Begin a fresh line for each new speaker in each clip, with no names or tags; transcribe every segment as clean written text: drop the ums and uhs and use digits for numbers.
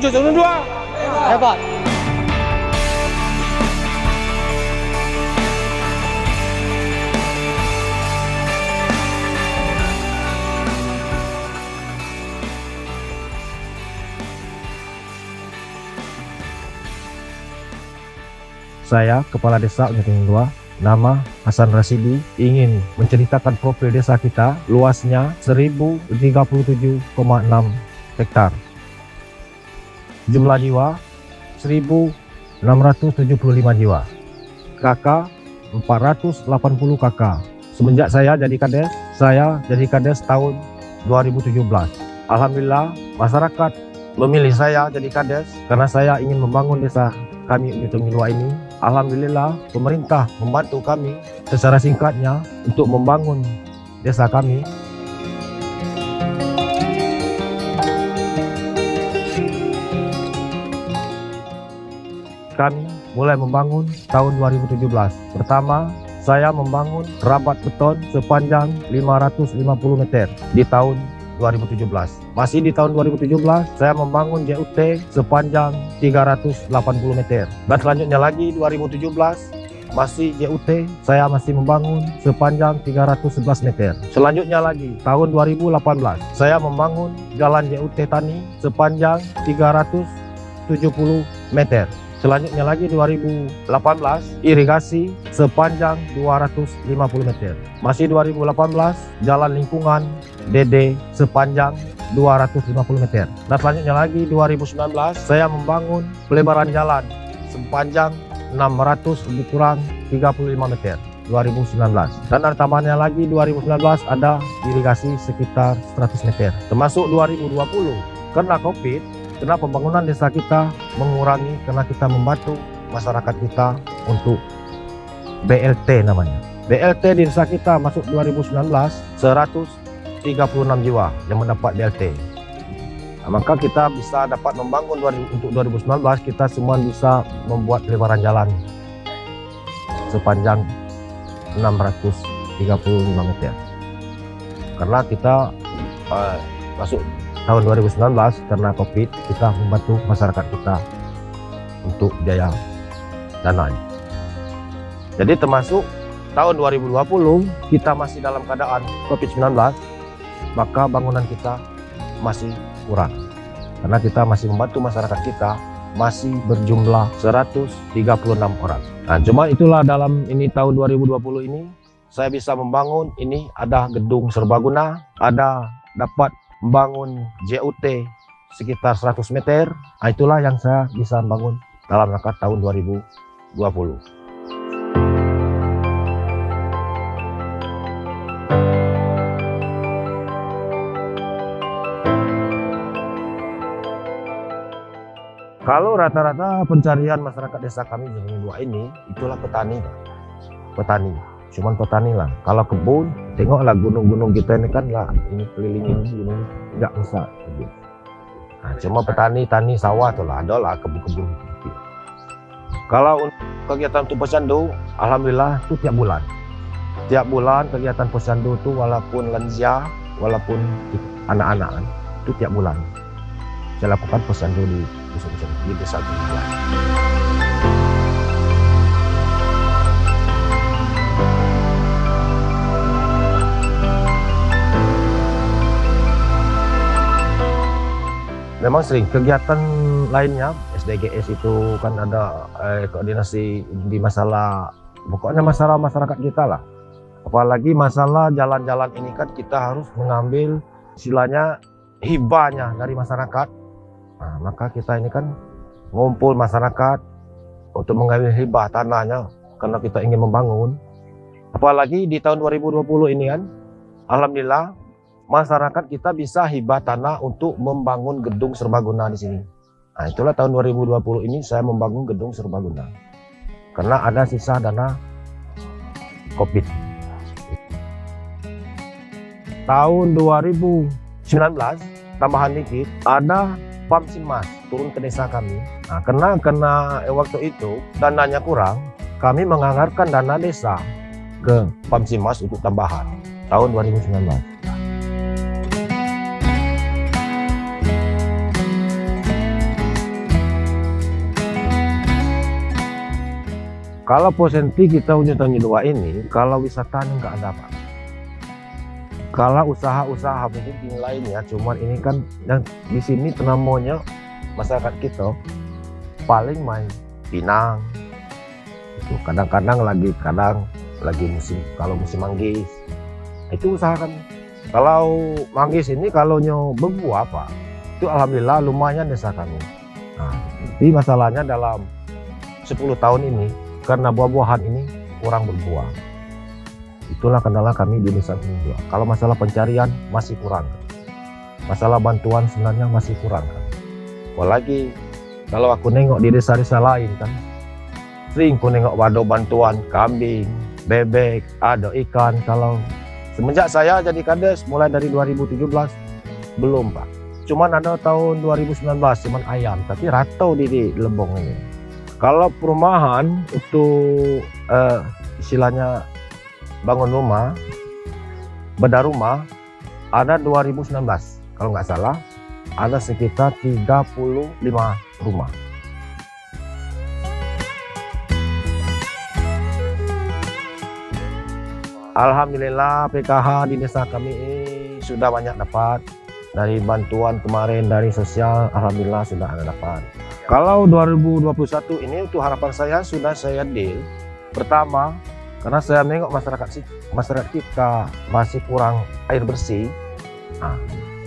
702
Hebat.
Saya, Kepala Desa Unit 2, nama Hasan Rasidi, ingin menceritakan profil desa kita. Luasnya 1037,6 hektar. Jumlah jiwa 1675 jiwa. KK 480 KK. Semenjak saya jadi kades tahun 2017. Alhamdulillah masyarakat memilih saya jadi kades karena saya ingin membangun desa kami Unit 2 ini. Alhamdulillah pemerintah membantu kami secara singkatnya untuk membangun desa kami. Kami mulai membangun tahun 2017. Pertama, saya membangun rabat beton sepanjang 550 meter di tahun 2017. Masih di tahun 2017, saya membangun JUT sepanjang 380 meter. Dan selanjutnya lagi 2017, masih JUT, saya masih membangun sepanjang 311 meter. Selanjutnya lagi, tahun 2018, saya membangun jalan JUT Tani sepanjang 370 meter. Selanjutnya lagi 2018, irigasi sepanjang 250 meter. Masih 2018, jalan lingkungan DD sepanjang 250 meter. Dan selanjutnya lagi 2019, saya membangun pelebaran jalan sepanjang 600 lebih kurang 35 meter. 2019. Dan ada tambahannya lagi 2019 ada irigasi sekitar 100 meter. Termasuk 2020 karena Covid, karena pembangunan desa kita mengurangi karena kita membantu masyarakat kita untuk BLT namanya. BLT di desa kita masuk 2019 136 jiwa yang mendapat BLT. Nah, maka kita bisa dapat membangun untuk 2019 kita semua bisa membuat pelebaran jalan sepanjang 635 meter. Karena kita masuk tahun 2019 karena Covid, kita membantu masyarakat kita untuk biaya dananya. Jadi termasuk tahun 2020 kita masih dalam keadaan Covid-19, maka bangunan kita masih kurang. Karena kita masih membantu masyarakat kita masih berjumlah 136 orang. Nah, cuma itulah dalam ini tahun 2020 ini saya bisa membangun ini ada gedung serbaguna, ada dapat membangun JUT sekitar 100 meter. Nah, itulah yang saya bisa bangun dalam rangka tahun 2020. Kalau rata-rata pencarian masyarakat desa kami di Unit 2 ini itulah petani. Cuman petani lah. Kalau kebun, tengoklah gunung-gunung kita ini kan lah, ini kelilingin gunung nggak bisa. Nah, cuma petani, tani sawah tuh lah, ada lah kebun-kebun. Kalau untuk kegiatan untuk posyandu, alhamdulillah itu tiap bulan. Tiap bulan kegiatan posyandu itu walaupun lansia, walaupun anak-anak itu tiap bulan. Saya lakukan posyandu di desa juga. Memang sering kegiatan lainnya SDGs itu kan ada koordinasi di masalah pokoknya masalah masyarakat kita lah. Apalagi masalah jalan-jalan ini kan kita harus mengambil istilahnya hibahnya dari masyarakat. Nah, maka kita ini kan ngumpul masyarakat untuk mengambil hibah tanahnya karena kita ingin membangun. Apalagi di tahun 2020 ini kan alhamdulillah masyarakat kita bisa hibah tanah untuk membangun gedung serbaguna di sini. Nah, itulah tahun 2020 ini saya membangun gedung serbaguna. Karena ada sisa dana Covid. Tahun 2019 tambahan dikit ada Pam Sinmas turun ke desa kami. Nah, karena waktu itu dananya kurang, kami menganggarkan dana desa ke Pam Sinmas untuk tambahan tahun 2019. Kalau Posenti kita punya tahun 2 ini, kalau wisata nggak ada Pak. Kalau usaha-usaha mungkin lainnya, cuman ini kan yang di sini namanya masyarakat kita paling main pinang. Itu kadang-kadang lagi musim, kalau musim manggis itu usahakan. Kalau manggis ini kalau berbuah Pak, itu alhamdulillah lumayan desa kami. Nah, tapi masalahnya dalam 10 tahun ini karena buah-buahan ini kurang berbuah. Itulah kendala kami di desa ini juga. Kalau masalah pencarian masih kurang, masalah bantuan sebenarnya masih kurang. Apalagi kalau aku nengok di desa-desa lain kan, sering aku nengok ada bantuan kambing, bebek, ada ikan. Kalau semenjak saya jadi kades mulai dari 2017 belum Pak. Cuman ada tahun 2019 cuman ayam, tapi ratau di Lebong ini. Kalau perumahan untuk istilahnya bangun rumah, bedah rumah ada 2019 kalau nggak salah, ada sekitar 35 rumah. Alhamdulillah PKH di desa kami ini sudah banyak dapat. Dari bantuan kemarin dari sosial, alhamdulillah sudah ada dapat. Kalau 2021 ini untuk harapan saya sudah saya deal. Pertama, karena saya menengok masyarakat kita masih kurang air bersih. Nah,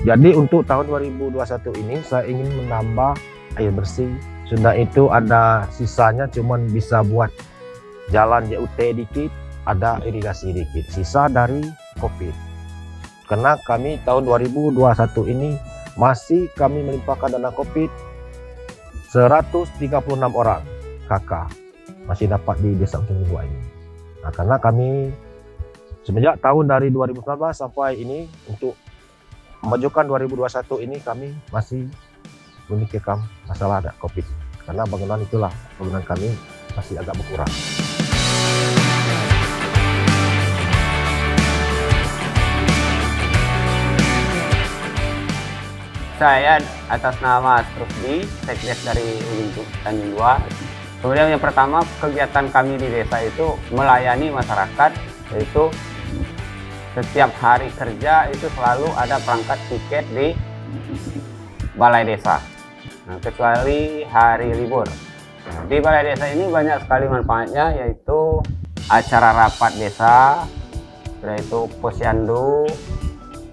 jadi untuk tahun 2021 ini saya ingin menambah air bersih. Sudah itu ada sisanya cuman bisa buat jalan JUT dikit, ada irigasi dikit. Sisa dari COVID. Karena kami tahun 2021 ini masih kami melimpahkan dana COVID 136 orang kakak masih dapat di desa Ujung Gua ini. Nah, karena kami semenjak tahun dari 2019 sampai ini untuk memajukan 2021 ini kami masih memikirkan masalah ada COVID. Karena bangunan itulah, bangunan kami masih agak berkurang.
Saya atas nama Trusdi, Sekdes dari Ujung Tanjung 2. Kemudian yang pertama, kegiatan kami di desa itu melayani masyarakat, yaitu setiap hari kerja itu selalu ada perangkat tiket di balai desa. Nah, kecuali hari libur. Nah, di balai desa ini banyak sekali manfaatnya, yaitu acara rapat desa, yaitu posyandu,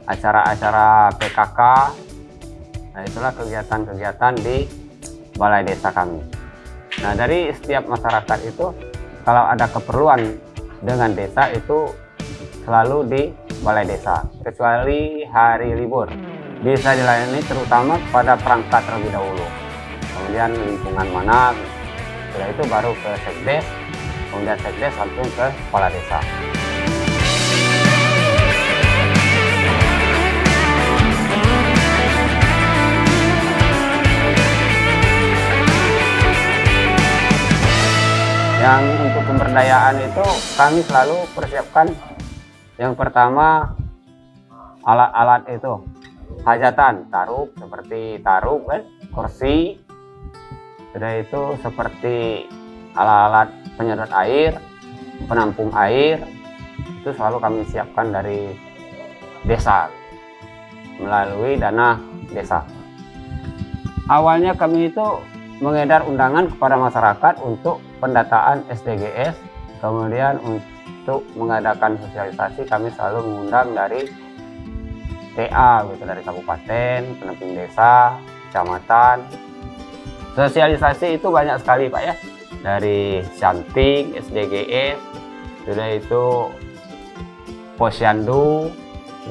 acara-acara PKK. Nah, itulah kegiatan-kegiatan di balai desa kami. Nah, dari setiap masyarakat itu kalau ada keperluan dengan desa itu selalu di balai desa, kecuali hari libur bisa dilayani terutama pada perangkat terlebih dahulu, kemudian lingkungan mana, setelah itu baru ke sekdes, kemudian sekdes langsung ke kepala desa. Yang untuk pemberdayaan itu kami selalu persiapkan yang pertama alat-alat itu hajatan, taruk seperti taruk, kursi, sudah itu seperti alat-alat penyedot air, penampung air, itu selalu kami siapkan dari desa melalui dana desa. Awalnya kami itu mengedar undangan kepada masyarakat untuk pendataan SDGs, kemudian untuk mengadakan sosialisasi kami selalu mengundang dari TA, gitu, dari kabupaten, pendamping desa, kecamatan. Sosialisasi itu banyak sekali Pak ya, dari Shanting, SDGs, sudah itu posyandu,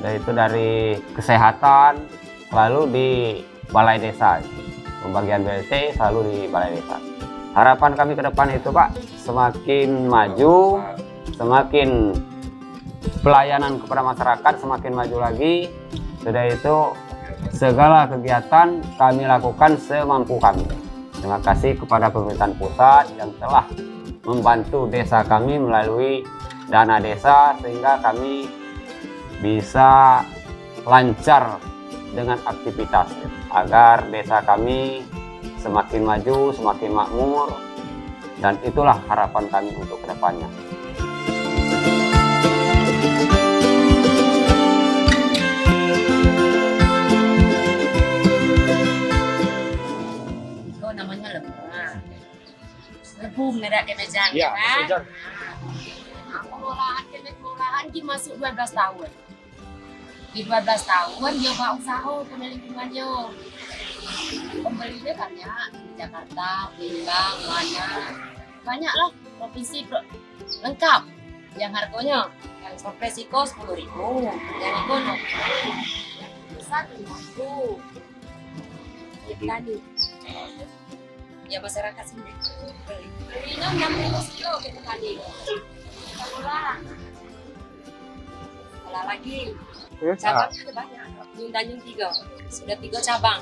sudah itu dari kesehatan, selalu di balai desa. Pembagian BLT selalu di balai desa. Harapan kami ke depan itu Pak, semakin maju, semakin pelayanan kepada masyarakat semakin maju lagi. Sudah itu segala kegiatan kami lakukan semampu kami. Terima kasih kepada pemerintahan pusat yang telah membantu desa kami melalui dana desa sehingga kami bisa lancar dengan aktivitas agar desa kami semakin maju, semakin makmur, Dan itulah harapan kami untuk kedepannya.
Oh, namanya lebum merah kemejan,
Iya,
kan?
kemejan.
Pengolahan dia masuk 12 tahun. Di 12 tahun dia buka usaha penelingkungannya. Pembelinya banyak di Jakarta, Palembang, banyak lah provinsi lengkap. Yang harganya yang Resiko 10.000, yang itu 20.000, besar 5.000. Ya petani. Ya masyarakat sini belinya 60 kilo ke petani. Kita olah lagi. Cabangnya ada banyak. Tanjung 3 sudah 3 cabang.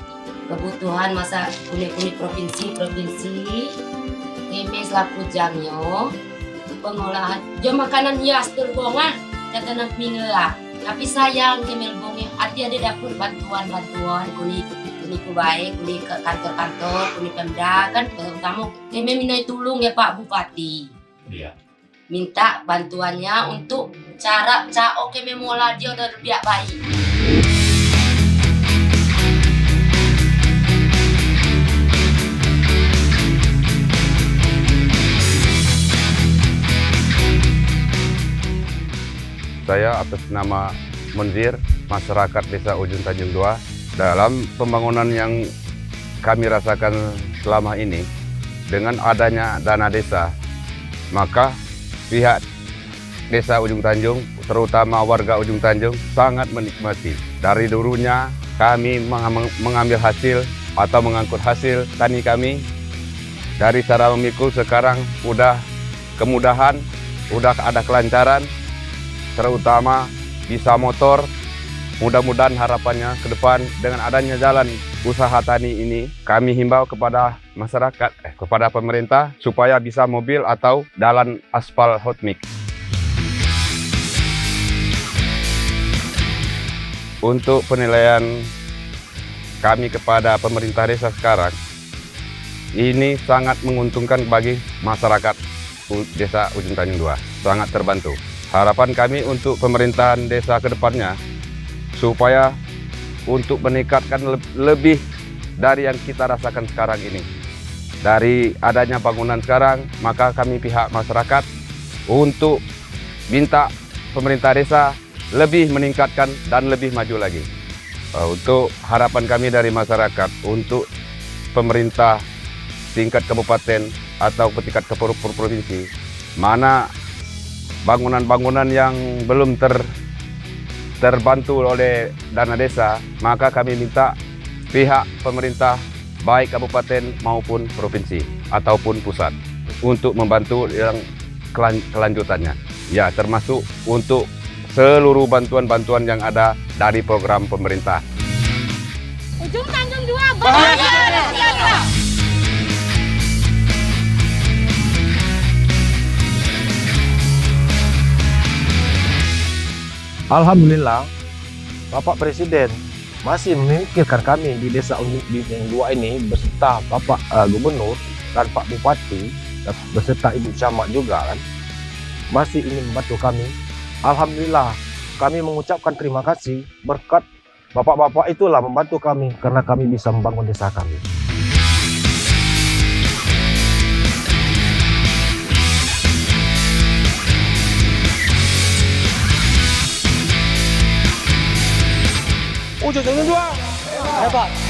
Kebutuhan masa kulit provinsi ini selaku jamnya pengolahan jam makanan hias terbonga jangan mingla. Tapi sayang kemel bonge ada dapur bantuan kuniku baik kuni ke kantor kuni Pemda kan terutama kami minta tolong ya Pak Bupati.
Iya.
Minta bantuannya untuk cara oke memola dia udah biak baik.
Saya atas nama Munzir, masyarakat Desa Ujung Tanjung 2, dalam pembangunan yang kami rasakan selama ini, dengan adanya dana desa, maka pihak Desa Ujung Tanjung, terutama warga Ujung Tanjung, sangat menikmati. Dari dulunya kami mengambil hasil atau mengangkut hasil tani kami, dari cara memikul sekarang udah kemudahan, udah ada kelancaran, terutama bisa motor. Mudah-mudahan harapannya ke depan dengan adanya jalan usaha tani ini, kami himbau kepada masyarakat, kepada pemerintah supaya bisa mobil atau jalan aspal hot mix. Untuk penilaian kami kepada pemerintah desa sekarang, ini sangat menguntungkan bagi masyarakat Desa Ujung Tanjung 2, sangat terbantu. Harapan kami untuk pemerintahan desa ke depannya, supaya untuk meningkatkan lebih dari yang kita rasakan sekarang ini. Dari adanya bangunan sekarang, maka kami pihak masyarakat untuk minta pemerintah desa lebih meningkatkan dan lebih maju lagi. Untuk harapan kami dari masyarakat, untuk pemerintah tingkat kabupaten atau tingkat provinsi, mana bangunan-bangunan yang belum terbantu oleh dana desa, maka kami minta pihak pemerintah baik kabupaten maupun provinsi ataupun pusat untuk membantu yang kelanjutannya. Ya, termasuk untuk seluruh bantuan-bantuan yang ada dari program pemerintah.
Ujung Tanjung 2 bahagia.
Alhamdulillah, Bapak Presiden masih memikirkan kami di Desa Ujung 2 ini beserta Bapak Gubernur dan Pak Bupati beserta Ibu Camat juga kan, masih ingin membantu kami. Alhamdulillah, kami mengucapkan terima kasih berkat Bapak-bapak itulah membantu kami karena kami bisa membangun desa kami.
Ujung Tanjung 2 hebat.